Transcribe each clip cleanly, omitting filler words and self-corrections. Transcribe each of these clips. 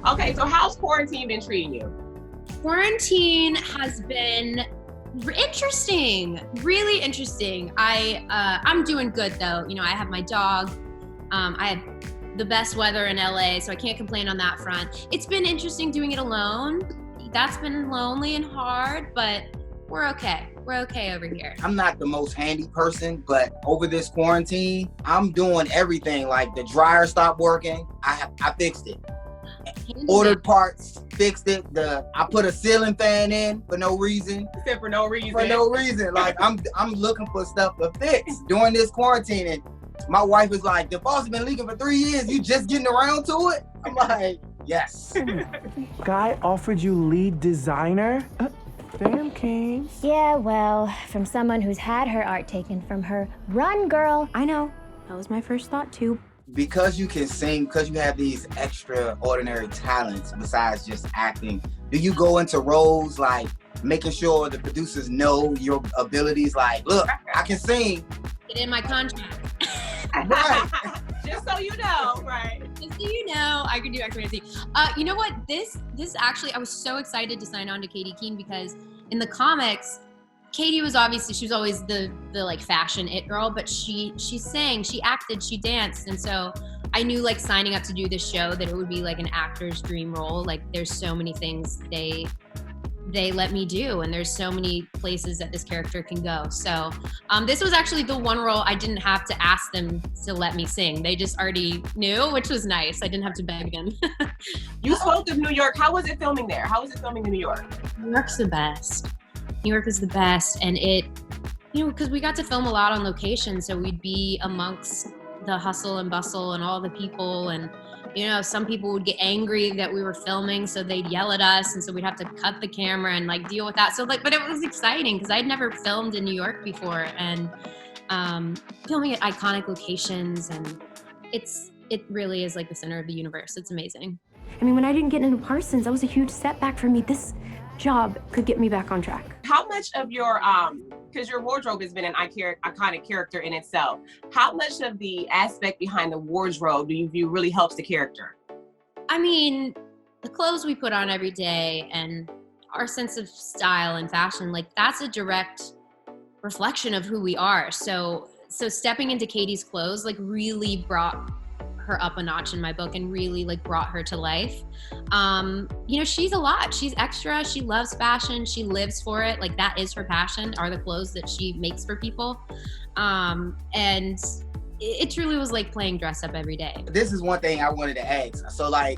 Okay, so how's quarantine been treating you? Quarantine has been interesting, really interesting. I'm doing good though. You know, I have my dog. I have the best weather in LA, so I can't complain on that front. It's been interesting doing it alone. That's been lonely and hard, but we're okay. We're okay over here. I'm not the most handy person, but over this quarantine, I'm doing everything. Like the dryer stopped working, I fixed it. Ordered parts, fixed it. I put a ceiling fan in for no reason. For no reason. For no reason. Like I'm looking for stuff to fix during this quarantine, and my wife is like, "The faucet's been leaking for 3 years. You just getting around to it?" I'm like, "Yes." Guy offered you lead designer? Damn, Keene. Yeah, well, from someone who's had her art taken from her. Run, girl. I know. That was my first thought, too. Because you can sing, because you have these extraordinary talents besides just acting, do you go into roles like making sure the producers know your abilities? Like, look, I can sing. Get in my contract. Right. Just so you know, right? Just so you know, I can do X, Y, and Z. You know what? This actually, I was so excited to sign on to Katy Keene because in the comics, Katy was obviously, she was always the like fashion it girl, but she sang, she acted, she danced. And so I knew like signing up to do this show that it would be like an actor's dream role. Like there's so many things they let me do, and there's so many places that this character can go. So this was actually the one role I didn't have to ask them to let me sing. They just already knew, which was nice. I didn't have to beg them. You spoke of New York. How was it filming there? How was it filming in New York? New York's the best. New York is the best. And it, you know, because we got to film a lot on location, so we'd be amongst the hustle and bustle and all the people, and you know, some people would get angry that we were filming, so they'd yell at us, and so we'd have to cut the camera and like deal with that. So like, but it was exciting because I'd never filmed in New York before, and filming at iconic locations, and it really is like the center of the universe. It's amazing. I mean, when I didn't get into Parsons, that was a huge setback for me. This job could get me back on track. How much of your, because your wardrobe has been an iconic character in itself, how much of the aspect behind the wardrobe do you view really helps the character? I mean, the clothes we put on every day and our sense of style and fashion, like that's a direct reflection of who we are. So stepping into Katy's clothes like really brought her up a notch in my book and really like brought her to life. You know, she's a lot. She's extra. She loves fashion. She lives for it. Like that is her passion, are the clothes that she makes for people. And it truly was like playing dress up every day. This is one thing I wanted to ask. So like,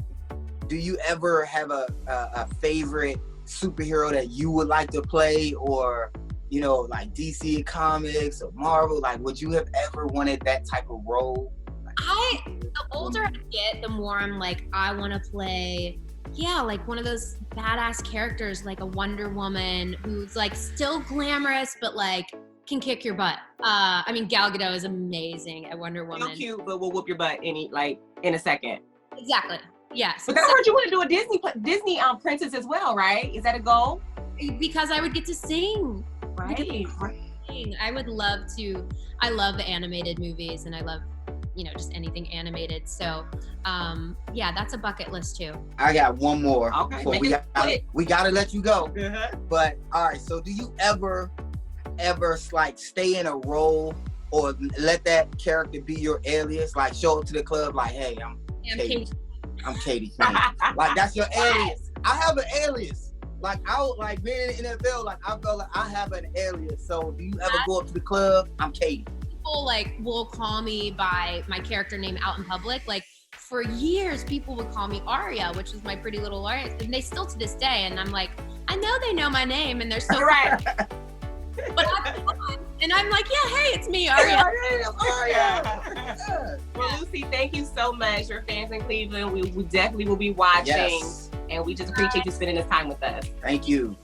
do you ever have a favorite superhero that you would like to play, or, you know, like DC Comics or Marvel? Like, would you have ever wanted that type of role? The older I get, the more I'm like, I want to play, like one of those badass characters, like a Wonder Woman who's like still glamorous, but like can kick your butt. I mean, Gal Gadot is amazing at Wonder Woman. Still cute, but will whoop your butt in a second. Exactly. Yes. But I heard you want to do a Disney princess as well, right? Is that a goal? Because I would get to sing. Right. I would love to. I love the animated movies, and I love, you know, just anything animated. So, that's a bucket list too. I got one more. Okay. We gotta let you go. Uh-huh. But all right. So, do you ever like stay in a role or let that character be your alias? Like show up to the club like, hey, I'm Katy. I'm Katy. Like that's your alias. I have an alias. Like like being in the NFL, like I felt like I have an alias. So do you ever go up to the club? I'm Katy. People like will call me by my character name out in public. Like for years, people would call me Aria, which was my Pretty Little Aria, and they still to this day. And I'm like, I know they know my name, and they're so right. But and I'm like, yeah, hey, it's me, Aria. Yeah. Well, Lucy, thank you so much. Your fans in Cleveland, we definitely will be watching, and we just appreciate you spending this time with us. Thank you.